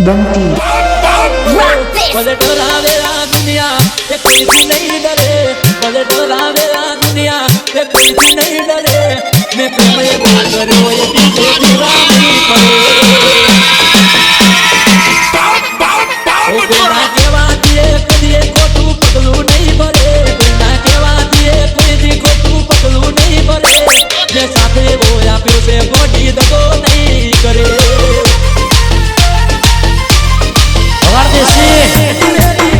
बंटी भले डरावेला दुनिया ये कोई भी नहीं डरे भले डरावेला दुनिया ये कोई भी नहीं डरे मैं प्रेम ये बात करो ये पीछे पूरा नहीं पड़े ओ कोना के बात ये कदिए को तू पगलू नहीं भरे कोना के बात ये कोई दी को तू पगलू नहीं भरे मैं साथे वो या प्यो से बॉडी दगो नहीं करे और देसी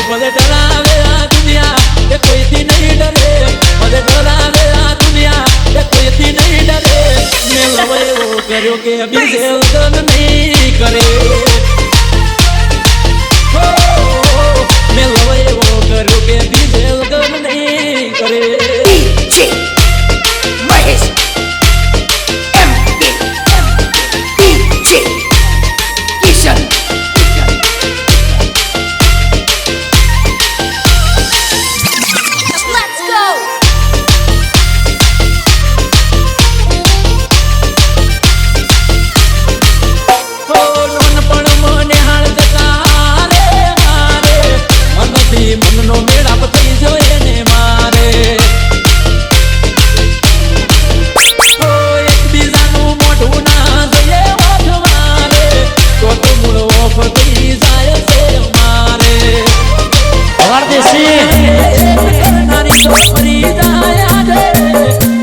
भले डरावेला दुनिया ये कोई थी नहीं डरे भले डरावेला दुनिया ये कोई थी नहीं डरे मैं लवे वो करो के अभी से उधर नहीं करे मैं लवे वो करो के अभी से उधर नहीं करे DJ Mahesh MP DJ Kishan मननो मेरा पति जो एने मारे ओ एक बीजानु मोढू ना दये ओठ मारे तो तुम ओफ दी जाय से मारे और देसी नारी तो फरी जाय आजे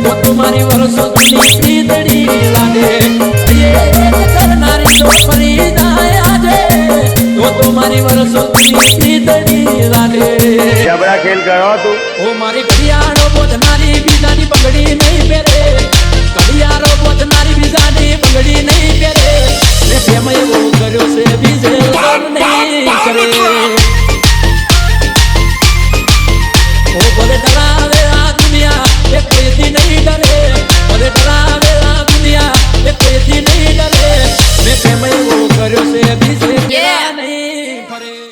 तो तुम्हारी वर्षों की दड़ी लादे ये नारी तो फरी जाय आजे तो तुम्हारी वर्षों की दड़ी लादे जबड़ा खेल करो तू ओ मारी घड़ियाळो बोधनारी बीजानी पगड़ी नहीं पेरे घड़ियाळो बोधनारी बीजानी पगड़ी नहीं पेरे मैं प्रेम वो करो से बीजे गल नहीं करे ओ बोले डरावेला दुनिया ये कोई थी नहीं डरे बोले डरावेला दुनिया ये कोई थी नहीं डरे मैं प्रेम वो करो से बीजे नहीं करे